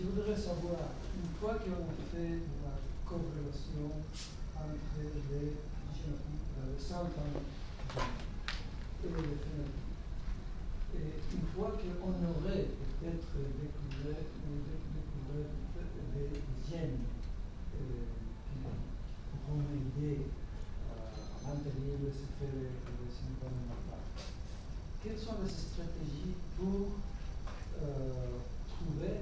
je voudrais savoir, une fois qu'on a fait la corrélation entre les génotypes, les 100 ans et les phénotypes, et une fois qu'on aurait peut-être découvert des gènes qui pourront aider à maintenir les effets des symptômes mentaux, quelles sont les stratégies pour trouver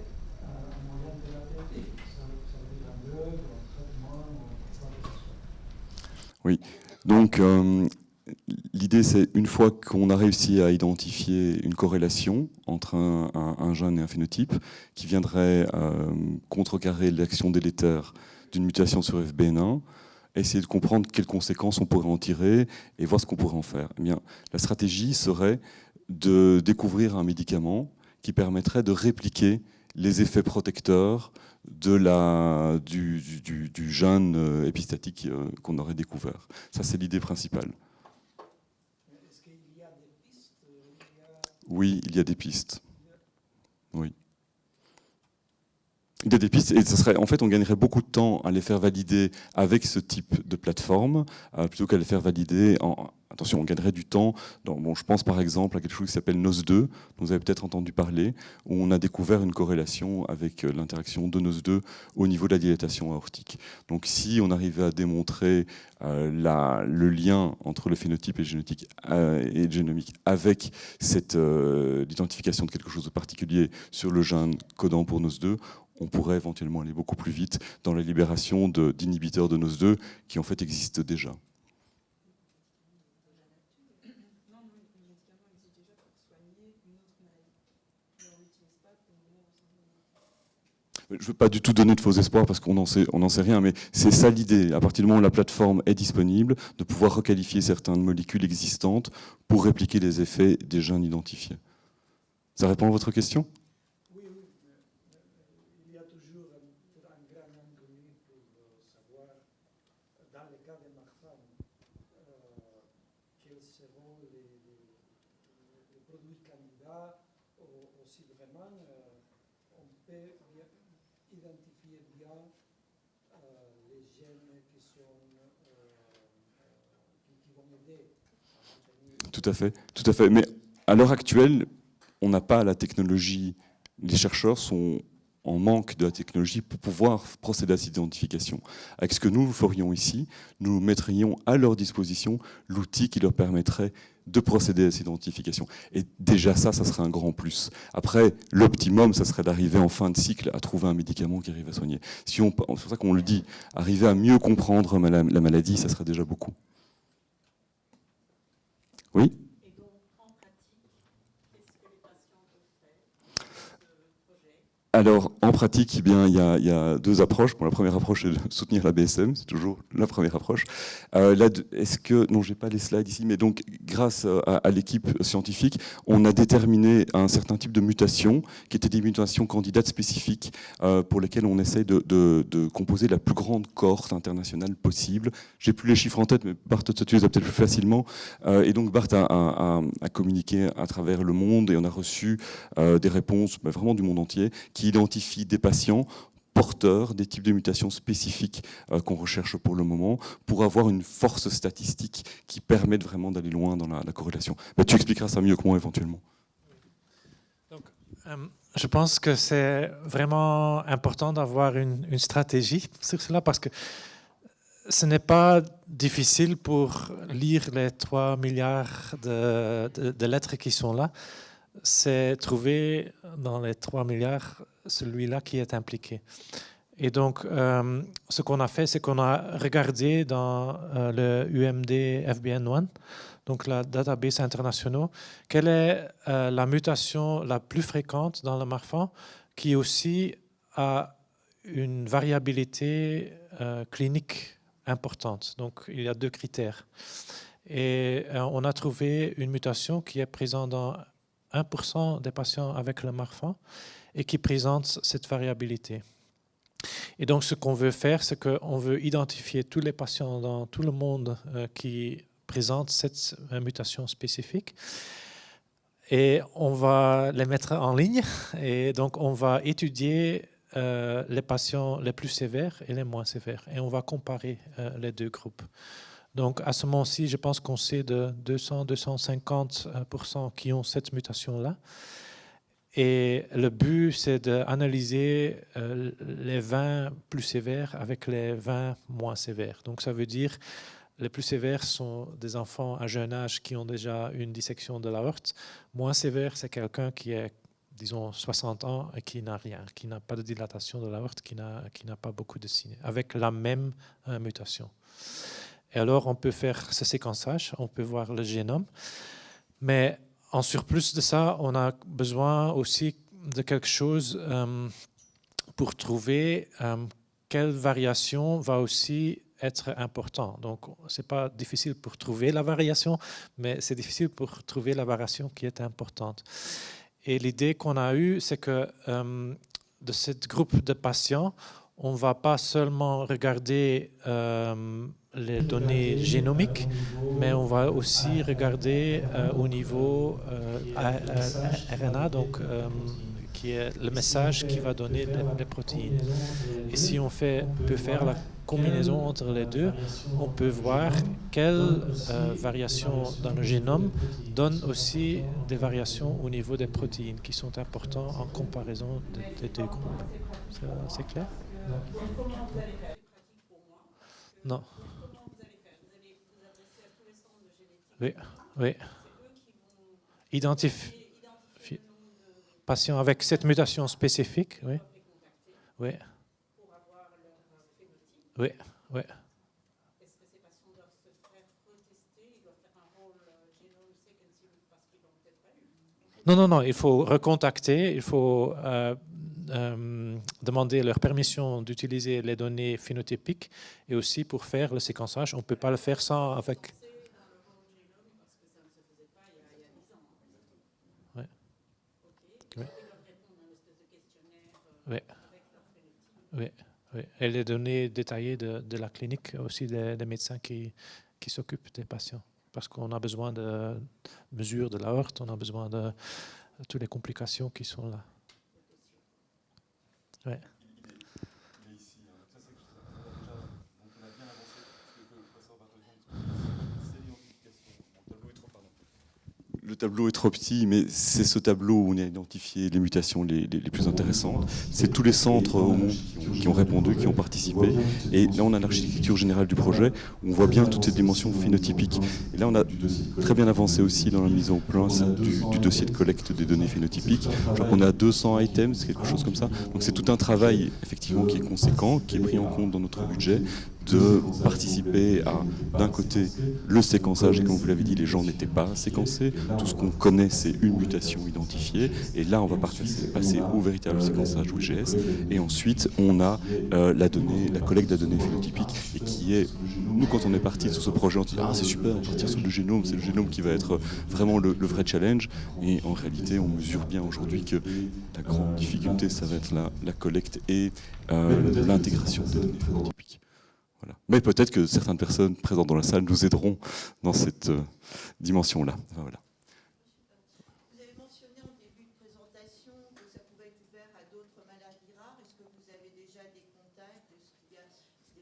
un moyen thérapeutique? Ça veut dire un drug, un traitement, quoi que ce soit. Oui, donc l'idée c'est une fois qu'on a réussi à identifier une corrélation entre un gène et un phénotype qui viendrait contrecarrer l'action délétère d'une mutation sur FBN1, essayer de comprendre quelles conséquences on pourrait en tirer et voir ce qu'on pourrait en faire. Eh bien, la stratégie serait de découvrir un médicament qui permettrait de répliquer les effets protecteurs du gène épistatique qu'on aurait découvert. Ça, c'est l'idée principale. Est-ce qu'il y a des pistes? Oui, il y a des pistes. Oui. Il y a des pistes, et ça serait, en fait, on gagnerait beaucoup de temps à les faire valider avec ce type de plateforme, plutôt qu'à les faire valider attention, on gagnerait du temps. Bon, je pense par exemple à quelque chose qui s'appelle NOS2, dont vous avez peut-être entendu parler, où on a découvert une corrélation avec l'interaction de NOS2 au niveau de la dilatation aortique. Donc si on arrivait à démontrer le lien entre le phénotype et le génomique avec l'identification de quelque chose de particulier sur le gène codant pour NOS2, on pourrait éventuellement aller beaucoup plus vite dans la libération d'inhibiteurs de NOS2 qui en fait existent déjà. Je ne veux pas du tout donner de faux espoirs parce qu'on n'en sait rien, mais c'est ça l'idée. À partir du moment où la plateforme est disponible, de pouvoir requalifier certaines molécules existantes pour répliquer les effets des gènes identifiés. Ça répond à votre question ? Oui, mais il y a toujours un grand inconnu pour savoir, dans le cas des marfannes, quels seront les produits candidats, ou si vraiment on peut identifier bien les gènes qui vont aider à maintenir. Tout à fait. Mais à l'heure actuelle, on n'a pas la technologie. Les chercheurs sont en manque de la technologie pour pouvoir procéder à cette identification. Avec ce que nous ferions ici, nous mettrions à leur disposition l'outil qui leur permettrait de procéder à cette identification. Et déjà ça serait un grand plus. Après, l'optimum, ça serait d'arriver en fin de cycle à trouver un médicament qui arrive à soigner. C'est pour ça qu'on le dit, arriver à mieux comprendre la maladie, ça serait déjà beaucoup. Oui ? Et donc, en pratique, qu'est-ce que les patients peuvent faire dans ce projet ? Alors, en pratique, eh bien, il y a deux approches. Bon, la première approche, c'est de soutenir la BSM, c'est toujours la première approche. Non, j'ai pas les slides ici, mais donc, grâce à l'équipe scientifique, on a déterminé un certain type de mutations, qui étaient des mutations candidates spécifiques, pour lesquelles on essaye de composer la plus grande cohorte internationale possible. J'ai plus les chiffres en tête, mais Bart te les a peut-être plus facilement. Et donc, Bart a communiqué à travers le monde, et on a reçu des réponses vraiment du monde entier, qui identifie des patients porteurs des types de mutations spécifiques qu'on recherche pour le moment, pour avoir une force statistique qui permette vraiment d'aller loin dans la corrélation. Tu expliqueras ça mieux que moi éventuellement. Donc, je pense que c'est vraiment important d'avoir une stratégie sur cela, parce que ce n'est pas difficile pour lire les 3 milliards de lettres qui sont là. C'est trouver dans les 3 milliards celui-là qui est impliqué. Et donc, ce qu'on a fait, c'est qu'on a regardé dans le UMD FBN1, donc la database internationale, quelle est la mutation la plus fréquente dans le marfan, qui aussi a une variabilité clinique importante. Donc, il y a 2 critères. Et on a trouvé une mutation qui est présente dans 1% des patients avec le marfan et qui présente cette variabilité. Et donc, ce qu'on veut faire, c'est qu'on veut identifier tous les patients dans tout le monde qui présentent cette mutation spécifique. Et on va les mettre en ligne. Et donc, on va étudier les patients les plus sévères et les moins sévères. Et on va comparer les deux groupes. Donc à ce moment-ci, je pense qu'on sait de 200-250% qui ont cette mutation-là. Et le but, c'est d'analyser les 20 plus sévères avec les 20 moins sévères. Donc ça veut dire les plus sévères sont des enfants à jeune âge qui ont déjà une dissection de l'aorte. Moins sévère, c'est quelqu'un qui est, disons, 60 ans et qui n'a rien, qui n'a pas de dilatation de l'aorte, qui n'a pas beaucoup de signes, avec la même mutation. Et alors, on peut faire ce séquençage, on peut voir le génome. Mais en surplus de ça, on a besoin aussi de quelque chose pour trouver quelle variation va aussi être important. Donc, ce n'est pas difficile pour trouver la variation, mais c'est difficile pour trouver la variation qui est importante. Et l'idée qu'on a eue, c'est que de ce groupe de patients, on ne va pas seulement regarder les données génomiques, mais on va aussi regarder au niveau RNA, donc qui est le message qui va donner les protéines. Et si on peut faire la combinaison entre les deux, on peut voir quelles variations dans le génome donnent aussi des variations au niveau des protéines qui sont importantes en comparaison des deux groupes. C'est clair? Comment vous allez faire? C'est pratique pour moi. Non. Comment vous allez faire? Vous allez vous adresser à tous les centres de génétique? Oui, oui. C'est eux qui vont Identifier identifier le nombre de patients avec cette mutation spécifique, oui. les contacter Oui, pour avoir leur phénotype. oui, oui. Est-ce que ces patients doivent se faire retester? Ils doivent faire un rôle génome sequencing parce qu'ils l'ont peut-être pas eu? Non, non, non, il faut recontacter, il faut demander leur permission d'utiliser les données phénotypiques et aussi pour faire le séquençage. On ne peut pas le faire sans avec... Dans le rôle génome parce que ça ne se faisait pas il y a 10 ans. Ouais. OK. Oui. Et leur répondre à une espèce de questionnaire Oui. avec leur phénotype. Oui, oui. Et les données détaillées de la clinique, aussi des médecins qui s'occupent des patients. Parce qu'on a besoin de mesures de l'aorte, on a besoin de toutes les complications qui sont là. Ouais. Le tableau est trop petit, mais c'est ce tableau où on a identifié les mutations les plus intéressantes. C'est tous les centres au monde qui ont répondu, qui ont participé. Et là, on a l'architecture générale du projet, où on voit bien toutes ces dimensions phénotypiques. Et là, on a très bien avancé aussi dans la mise en place du dossier de collecte des données phénotypiques. Je crois qu'on a 200 items, quelque chose comme ça. Donc c'est tout un travail, effectivement, qui est conséquent, qui est pris en compte dans notre budget, de participer à, d'un côté, le séquençage, et comme vous l'avez dit, les gens n'étaient pas séquencés, tout ce qu'on connaît, c'est une mutation identifiée, et là, on va passer au véritable séquençage WGS, et ensuite, on a la collecte de la donnée phénotypique, et qui est, nous, quand on est parti sur ce projet, on dit « Ah, c'est super, on va partir sur le génome, c'est le génome qui va être vraiment le vrai challenge », et en réalité, on mesure bien aujourd'hui que la grande difficulté, ça va être la collecte et l'intégration des données phénotypiques. Voilà. Mais peut-être que certaines personnes présentes dans la salle nous aideront dans cette dimension-là. Voilà. Vous avez mentionné en début de présentation que ça pouvait être ouvert à d'autres maladies rares. Est-ce que vous avez déjà des contacts? Est-ce qu'il y a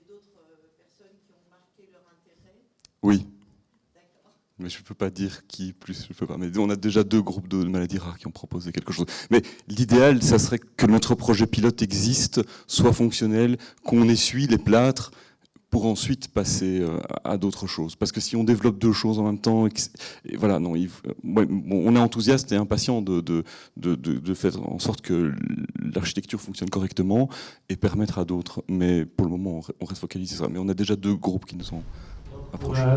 d'autres personnes qui ont marqué leur intérêt? Oui. D'accord. Mais je ne peux pas dire qui plus, je peux pas. Mais on a déjà 2 groupes de maladies rares qui ont proposé quelque chose. Mais l'idéal, ça serait que notre projet pilote existe, soit fonctionnel, qu'on essuie les plâtres, pour ensuite passer à d'autres choses. Parce que si on développe 2 choses en même temps, et voilà, non, on est enthousiaste et impatient de faire en sorte que l'architecture fonctionne correctement et permettre à d'autres. Mais pour le moment, on reste focalisé sur ça. Mais on a déjà 2 groupes qui nous ont approchés. Pour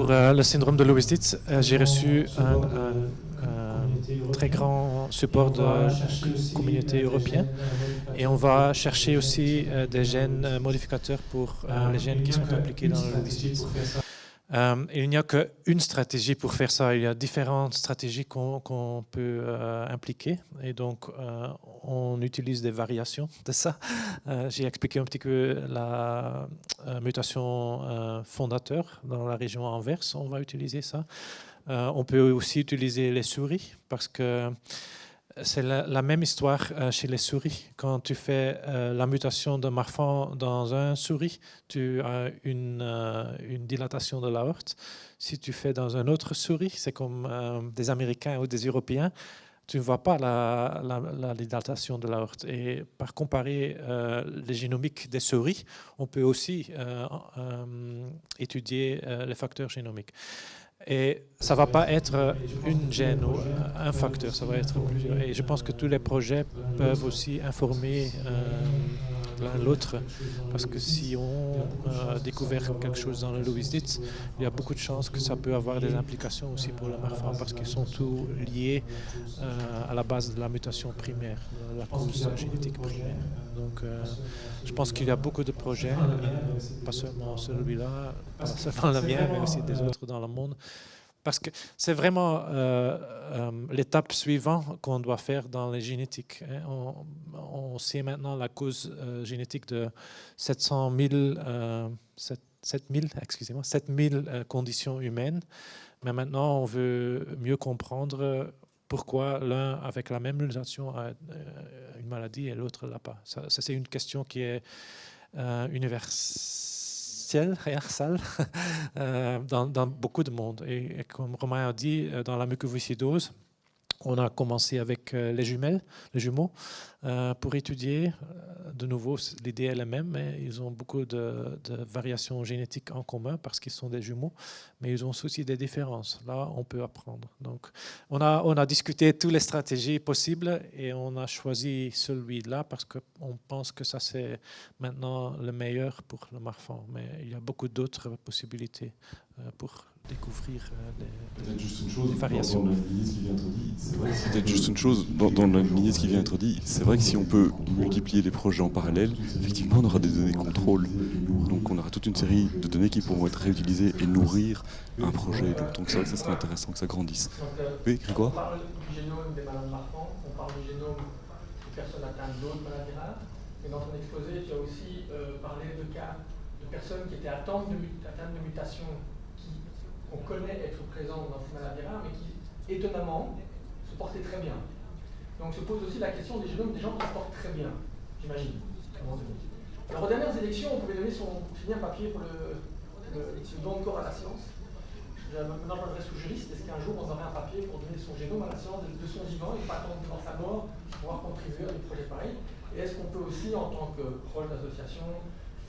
le syndrome de Lewis-Dietz, j'ai reçu un très grand support de la communauté européenne. Et on va chercher aussi des gènes modificateurs pour les gènes qui sont impliqués dans le Lewis-Dietz. Il n'y a qu'une stratégie pour faire ça. Il y a différentes stratégies qu'on peut impliquer. Et donc, on utilise des variations de ça. J'ai expliqué un petit peu la mutation fondateur dans la région Anvers. On va utiliser ça. On peut aussi utiliser les souris parce que C'est la même histoire chez les souris. Quand tu fais la mutation de Marfan dans un souris, tu as une dilatation de l'aorte. Si tu fais dans un autre souris, c'est comme des Américains ou des Européens, tu ne vois pas la dilatation de l'aorte. Et par comparer les génomiques des souris, on peut aussi étudier les facteurs génomiques. Et ça ne va pas être une gène ou un facteur, ça va être plusieurs. Et je pense que tous les projets peuvent aussi informer l'un l'autre, parce que si on a découvert quelque chose dans le Louis-Dietz, il y a beaucoup de chances que ça peut avoir des implications aussi pour le Marfan, parce qu'ils sont tous liés à la base de la mutation primaire, la cause génétique primaire. Donc je pense qu'il y a beaucoup de projets, pas seulement celui-là, pas seulement le mien, mais aussi des autres dans le monde. Parce que c'est vraiment l'étape suivante qu'on doit faire dans les génétiques. On sait maintenant la cause génétique de 7000 conditions humaines, mais maintenant on veut mieux comprendre pourquoi l'un avec la même mutation a une maladie et l'autre l'a pas. Ça c'est une question qui est universelle dans beaucoup de monde. Et comme Romain a dit, dans la mucoviscidose, on a commencé avec les jumeaux, pour étudier. De nouveau, l'idée est la même, mais ils ont beaucoup de variations génétiques en commun parce qu'ils sont des jumeaux, mais ils ont aussi des différences. Là, on peut apprendre. Donc, on a discuté toutes les stratégies possibles et on a choisi celui-là parce qu'on pense que ça, c'est maintenant le meilleur pour le Marfan. Mais il y a beaucoup d'autres possibilités pour découvrir les variations. Peut-être juste une chose, dans la lignée de ce qui vient d'être dit, c'est vrai que si on peut multiplier les projets en parallèle, effectivement on aura des données contrôle. Donc on aura toute une série de données qui pourront être réutilisées et nourrir un projet. Donc c'est vrai que ça serait intéressant que ça grandisse. Oui, Grégoire ? On parle du génome des malades Marfan, on parle du génome des personnes atteintes d'autres maladies rares, mais dans ton exposé tu as aussi parlé de cas de personnes qui étaient atteintes de mutations qu'on connaît être présentes dans ces maladies rares, mais qui, étonnamment, se portaient très bien. Donc se pose aussi la question des génomes des gens qui se portent très bien, j'imagine. Alors aux dernières élections, on pouvait signer un papier pour le don de corps à la science. Maintenant, je m'adresse aux juristes. Est-ce qu'un jour, on aurait un papier pour donner son génome à la science de son vivant et pas attendre sa mort pour pouvoir contribuer à des projets pareils? Et est-ce qu'on peut aussi, en tant que proche d'association,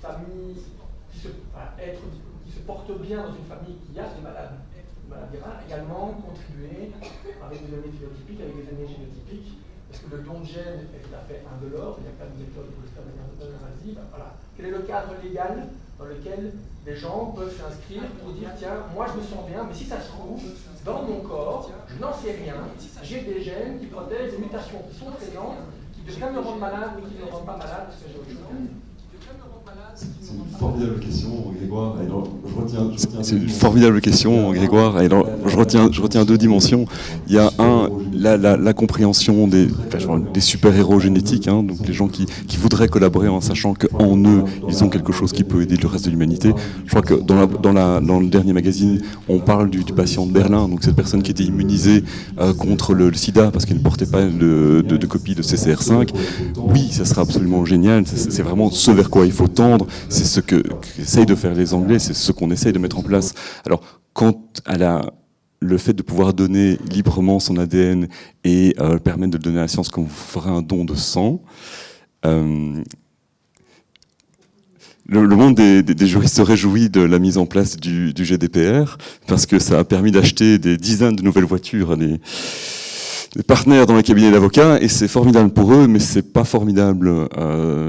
famille, qui se porte bien dans une famille qui a des maladies rares, également contribuer avec des données phénotypiques, avec des données génotypiques, parce que le don de gènes est tout à fait indolore, il n'y a pas de méthode pour le faire de manière invasive. Voilà. Quel est le cadre légal dans lequel des gens peuvent s'inscrire pour dire tiens, moi je me sens bien, mais si ça se trouve, dans mon corps, je n'en sais rien, j'ai des gènes qui protègent des mutations qui sont présentes, qui deviennent me rendre malade ou qui ne me rendent pas malade parce que j'ai autre chose. C'est une formidable question, Grégoire. C'est une formidable question, Grégoire. Alors, je retiens deux dimensions. Il y a la compréhension des super-héros génétiques, hein, donc les gens qui voudraient collaborer en sachant qu'en eux, ils ont quelque chose qui peut aider le reste de l'humanité. Je crois que dans le dernier magazine, on parle du patient de Berlin, donc cette personne qui était immunisée contre le sida parce qu'elle ne portait pas de copie de CCR5. Oui, ça sera absolument génial. C'est vraiment ce vers quoi il faut tendre. C'est ce qu'essayent de faire les Anglais, c'est ce qu'on essaye de mettre en place. Alors, quant à le fait de pouvoir donner librement son ADN et permettre de le donner à la science comme vous ferez un don de sang, le monde des juristes se réjouit de la mise en place du GDPR parce que ça a permis d'acheter des dizaines de nouvelles voitures à des partenaires dans les cabinets d'avocats, et c'est formidable pour eux, mais c'est pas formidable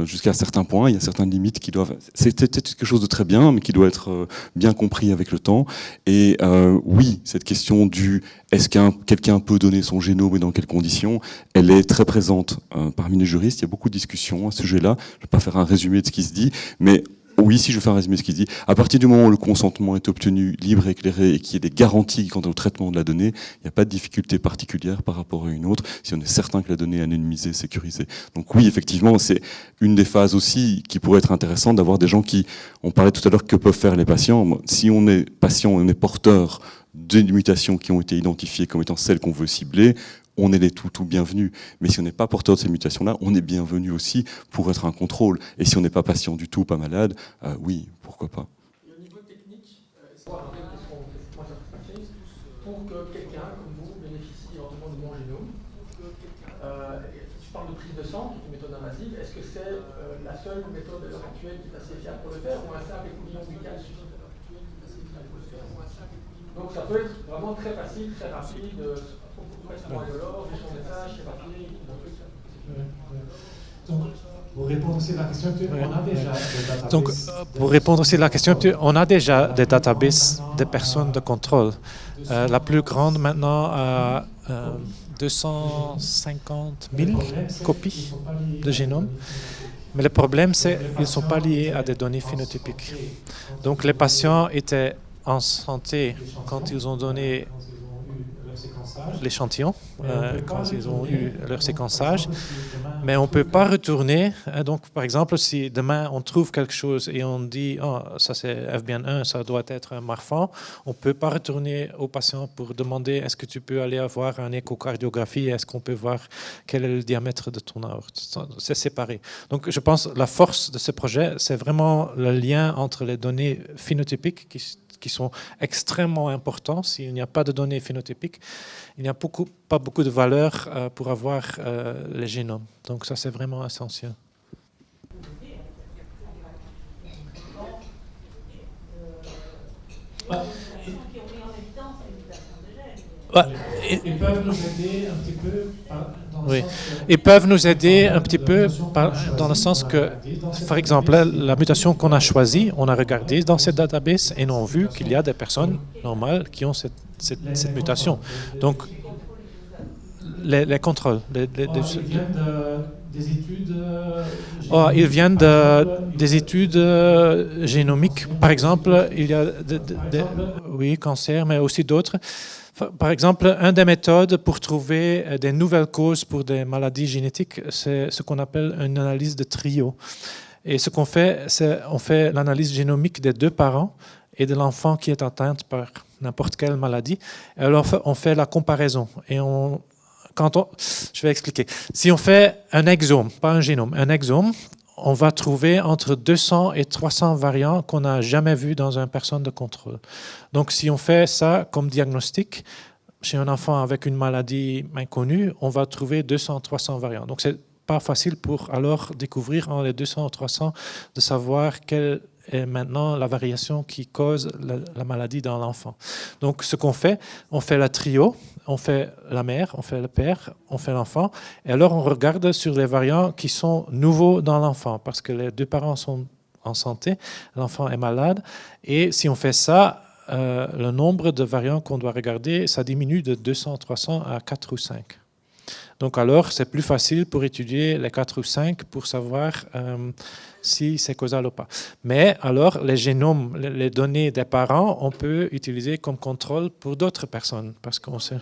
jusqu'à un certain point. Il y a certaines limites qui doivent... C'est peut-être quelque chose de très bien, mais qui doit être bien compris avec le temps. Et oui, cette question du est-ce qu'un quelqu'un peut donner son génome et dans quelles conditions, elle est très présente parmi les juristes. Il y a beaucoup de discussions à ce sujet-là. Je ne vais pas faire un résumé de ce qui se dit, mais oui, si je fais un résumé de ce qu'il dit, à partir du moment où le consentement est obtenu, libre, éclairé, et qu'il y ait des garanties quant au traitement de la donnée, il n'y a pas de difficulté particulière par rapport à une autre, si on est certain que la donnée est anonymisée, sécurisée. Donc oui, effectivement, c'est une des phases aussi qui pourrait être intéressante d'avoir des gens qui, on parlait tout à l'heure que peuvent faire les patients. Si on est patient, on est porteur des mutations qui ont été identifiées comme étant celles qu'on veut cibler, on est les tout bienvenus. Mais si on n'est pas porteur de ces mutations-là, on est bienvenu aussi pour être un contrôle. Et si on n'est pas patient du tout, pas malade, oui, pourquoi pas. Et au niveau technique, pour que quelqu'un comme vous bénéficie éventuellement de mon génome, je parle de prise de sang, qui est une méthode invasive, est-ce que c'est la seule méthode à l'heure actuelle qui est assez fiable pour le faire, ou un simple écouvillon buccal suffit? Donc ça peut être vraiment très facile, très rapide, presque moins de l'or, des champs de messages, des papiers, Donc, pour répondre aussi à la question, on a déjà des databases. Donc, pour répondre aussi à la question, on a déjà des databases de personnes de contrôle. La plus grande maintenant a 250 000 copies de génome. Mais le problème, c'est qu'ils ne sont pas liés à des données phénotypiques. Donc, les patients étaient en santé quand ils ont donné l'échantillon, quand ils ont eu leur séquençage, mais on ne peut pas retourner. Donc, par exemple, si demain on trouve quelque chose et on dit oh, ça c'est FBN1, ça doit être un Marfan, on ne peut pas retourner au patient pour demander est-ce que tu peux aller avoir une échocardiographie, est-ce qu'on peut voir quel est le diamètre de ton aorte. C'est séparé. Donc, je pense que la force de ce projet, c'est vraiment le lien entre les données phénotypiques qui sont extrêmement importants. S'il n'y a pas de données phénotypiques, il n'y a pas beaucoup de valeur pour avoir les génomes. Donc ça, c'est vraiment essentiel. Ils peuvent nous aider un petit peu oui. Ils peuvent nous aider un petit peu dans le sens que, par exemple, la mutation qu'on a choisie, on a regardé dans cette database et on a vu qu'il y a des personnes normales qui ont cette mutation. Donc, les contrôles. Ils viennent des études ils viennent des études génomiques. Par exemple, il y a oui, cancer, mais aussi d'autres. Par exemple, une des méthodes pour trouver des nouvelles causes pour des maladies génétiques, c'est ce qu'on appelle une analyse de trio. Et ce qu'on fait, c'est on fait l'analyse génomique des deux parents et de l'enfant qui est atteint par n'importe quelle maladie. Et alors, on fait la comparaison. Et je vais expliquer. Si on fait un exome, pas un génome, un exome, on va trouver entre 200 et 300 variants qu'on n'a jamais vus dans une personne de contrôle. Donc, si on fait ça comme diagnostic, chez un enfant avec une maladie inconnue, on va trouver 200 300 variants. Donc, c'est pas facile pour alors découvrir en les 200 ou 300 de savoir quelle est maintenant la variation qui cause la maladie dans l'enfant. Donc, ce qu'on fait, on fait la trio, on fait la mère, on fait le père, on fait l'enfant, et alors on regarde sur les variants qui sont nouveaux dans l'enfant, parce que les deux parents sont en santé, l'enfant est malade, et si on fait ça, le nombre de variants qu'on doit regarder, ça diminue de 200, 300 à 4 ou 5. Donc alors, c'est plus facile pour étudier les 4 ou 5 pour savoir si c'est causal ou pas. Mais alors, les génomes, les données des parents, on peut utiliser comme contrôle pour d'autres personnes, parce qu'on sait.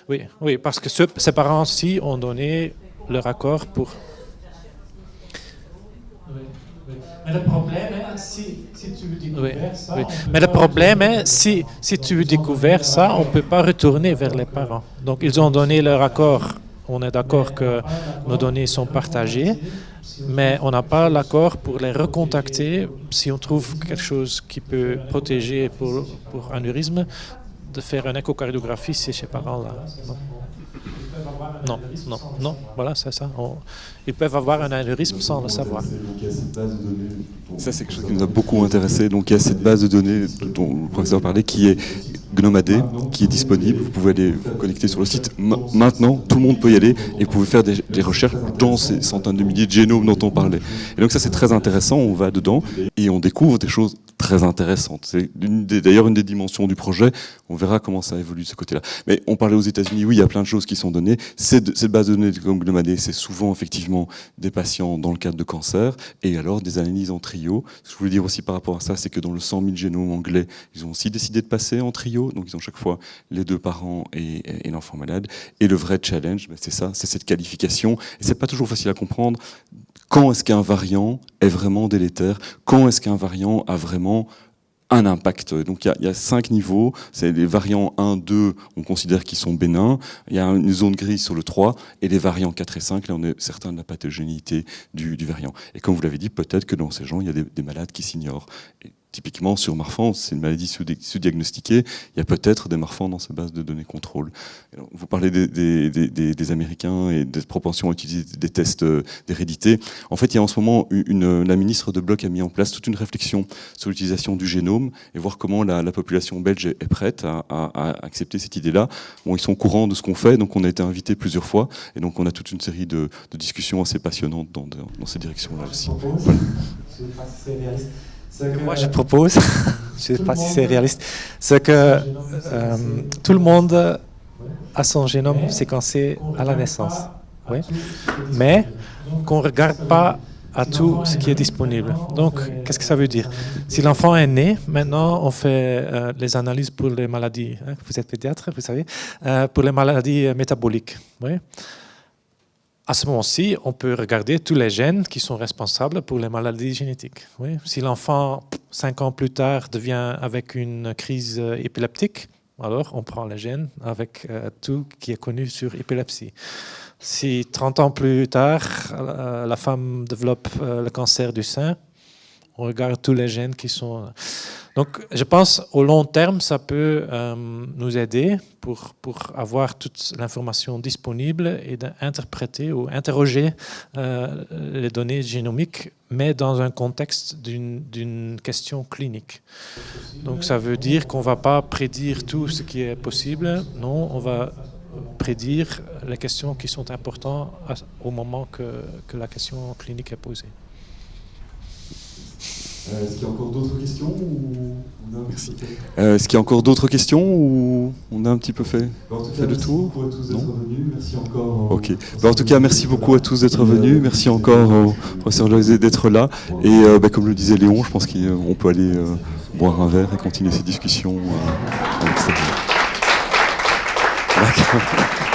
Oui, parce que ces parents-ci ont donné leur accord pour. Mais le problème est, si tu veux découvrir ça... Oui. Mais le problème est, si tu veux découvrir ça, on ne peut pas retourner vers les parents. Donc, ils ont donné leur accord. On est d'accord que nos données sont partagées, mais on n'a pas l'accord pour les recontacter si on trouve quelque chose qui peut protéger pour anévrisme, de faire une échocardiographie chez ces parents-là. Non, voilà, c'est ça. Ils peuvent avoir un anévrisme sans le savoir. Ça, c'est quelque chose qui nous a beaucoup intéressé. Donc, il y a cette base de données dont le professeur parlait qui est GnomeAD, qui est disponible. Vous pouvez aller vous connecter sur le site. Maintenant, tout le monde peut y aller et vous pouvez faire des recherches dans ces centaines de milliers de génomes dont on parlait. Et donc, ça, c'est très intéressant. On va dedans et on découvre des choses très intéressantes. C'est d'ailleurs une des dimensions du projet. On verra comment ça évolue de ce côté-là. Mais on parlait aux États-Unis, oui, il y a plein de choses qui sont données. Cette base de données comme GnomeAD, c'est souvent effectivement des patients dans le cadre de cancer et alors des analyses en trio. Ce que je voulais dire aussi par rapport à ça, c'est que dans le 100 000 génomes anglais, ils ont aussi décidé de passer en trio. Donc ils ont chaque fois les deux parents et l'enfant malade. Et le vrai challenge, c'est ça, c'est cette qualification. Et c'est pas toujours facile à comprendre. Quand est-ce qu'un variant est vraiment délétère? Quand est-ce qu'un variant a vraiment un impact. Donc il y a 5 niveaux. C'est les variants 1, 2, on considère qu'ils sont bénins. Il y a une zone grise sur le 3, et les variants 4 et 5, là on est certain de la pathogénité du variant. Et comme vous l'avez dit, peut-être que dans ces gens, il y a des malades qui s'ignorent. Et typiquement sur Marfan, c'est une maladie sous-diagnostiquée, il y a peut-être des Marfans dans ces bases de données contrôle. Vous parlez des Américains et des propensions à utiliser des tests d'hérédité. En fait, il y a en ce moment, la ministre de Bloch a mis en place toute une réflexion sur l'utilisation du génome et voir comment la population belge est prête à accepter cette idée-là. Bon, ils sont au courant de ce qu'on fait, donc on a été invités plusieurs fois, et donc on a toute une série de discussions assez passionnantes dans ces directions-là aussi. Voilà. Moi, je propose, je ne sais pas si c'est réaliste, c'est que tout le monde a son génome séquencé à la naissance, oui, mais qu'on ne regarde pas à tout ce qui est disponible. Donc, qu'est-ce que ça veut dire? Si l'enfant est né, maintenant, on fait les analyses pour les maladies, hein, vous êtes pédiatre, vous savez, pour les maladies métaboliques, oui. À ce moment-ci, on peut regarder tous les gènes qui sont responsables pour les maladies génétiques. Oui. Si l'enfant, 5 ans plus tard, devient avec une crise épileptique, alors on prend les gènes avec tout qui est connu sur épilepsie. Si 30 ans plus tard, la femme développe le cancer du sein, on regarde tous les gènes qui sont... Donc, je pense au long terme, ça peut nous aider pour avoir toute l'information disponible et d'interpréter ou interroger les données génomiques, mais dans un contexte d'une question clinique. Donc, ça veut dire qu'on ne va pas prédire tout ce qui est possible. Non, on va prédire les questions qui sont importantes au moment que la question clinique est posée. Est-ce qu'il y a encore d'autres questions ou on a Merci. Est-ce qu'il y a encore d'autres questions ou on a un petit peu fait le tour? Merci beaucoup à tous d'être venus. Merci encore. Ok. En tout cas, merci beaucoup à tous d'être venus. Merci encore au professeur Loisé d'être là. Et comme le disait Léon, je pense qu'on peut aller boire un verre et continuer ces discussions à l'extérieur. D'accord.